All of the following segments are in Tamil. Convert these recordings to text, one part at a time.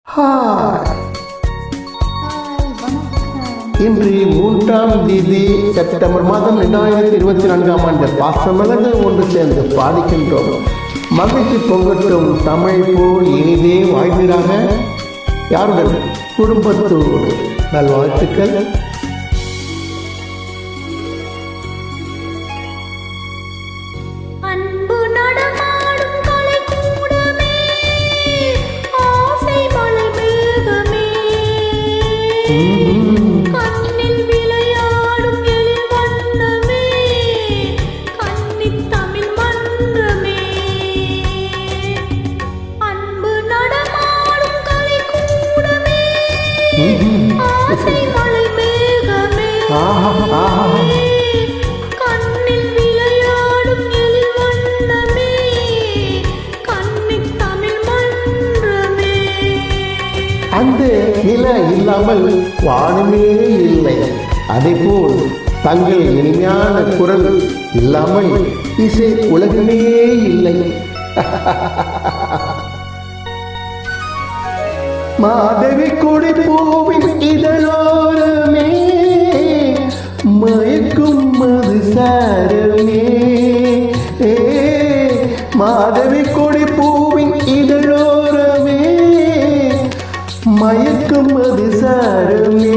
ஹாய், இன்று 3ஆம் தேதி செப்டம்பர் மாதம் 2024ஆம் ஆண்டு பாசமலர்கள் ஒன்று சேர்ந்து பாடிக்கின்றோம். மகிழ்ச்சி பொங்கட்டும் தமிழ் போல் இனிதே வாழ்வீராக. யாருடன்? குடும்பத்தோடு. நல்வாழ்த்துக்கள். கண்ணில் விளையாடும் எழில் வண்ணமே, கன்னித் தமிழ் மன்றமே, அன்பு நடமாடும் கலைக்கூடமே, ஆசை மழை மேகமே, கண்ணில் விளையாடும் எழில் வண்ணமே, கன்னித் தமிழ் மன்றமே. அந்த நில இல்லாமல் வானமே இல்லை. அதேபோல் தங்கள் இனிமையான குரல் இல்லாமல் இசை உலகமே இல்லை. மாதவி கொடி பூவின் இதழோரமே, மயக்கும் மது சாரமே. மாதவி கொடி பூவின் இதழோரமே, மயக்கும் அது சாரமே.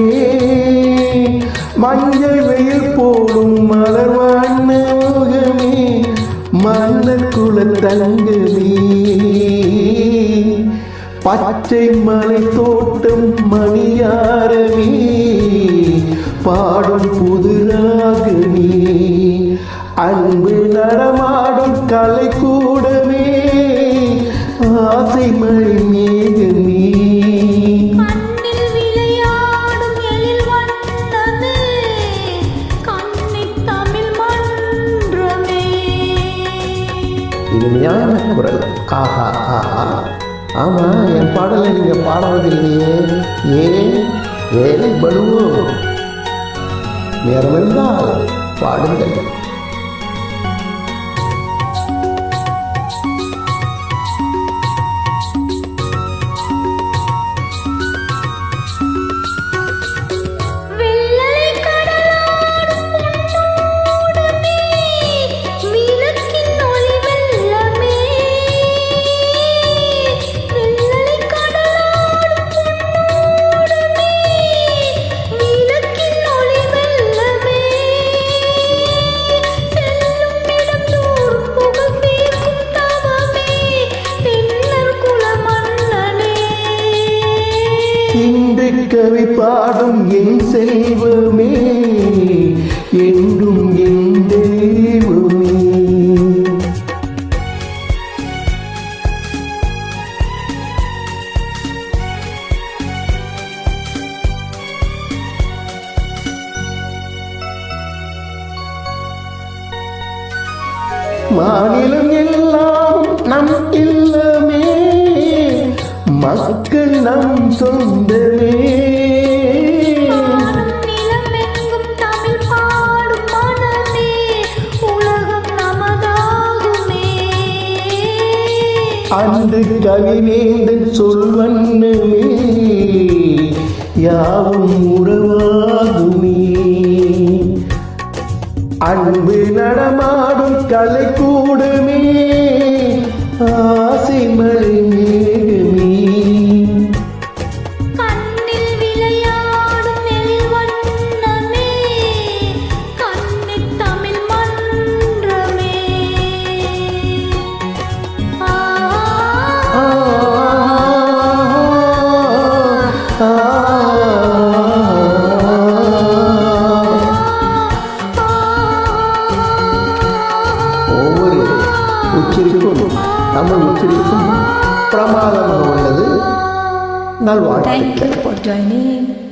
மஞ்சள் வெயில் போடும் மலர் வண்ண முகமே, மன்னர் குல தங்கமே. பச்சை மலை தோட்டம் மணியாரமே, பாடும் புது ராகமே. அன்பு நடமாடும் கலை கூடமே, ஆசை மழை மேகமே. இனிமையான குரல். ஆஹா ஆஹா. ஆமா, என் பாடலை நீங்க பாடுவதில்லையே, ஏன்? வேலை பலுவோ? நேரம் இருந்தால் பாடுங்கள். இன்று கவி பாடும் என் செல்வமே, என்றும் என் தெய்வமே. மாநிலம் எல்லாம் நம் இல்லமே, மக்கள் நம் சொந்தமே. நிலமெங்கும் தமிழ் பாடும் மனமே, உலகம் நமதாகுமே. அந்த கவினேந்தன் சொல்வண்ணமே, யாவும் உறவாகுமே. அன்பு நடமாடும் கலை கூடமே, ஆசை மழை மேகமே. கண்ணில் விளையாடும் எழில் வண்ணமே, கன்னித் தமிழ் மன்றமே. ஒவ்வொரு உச்சரிப்பும் தமிழ் உச்சரிப்பும் பிரமாதமாக உள்ளது. நல்வாழ்த்துக்கள். Thank you for joining.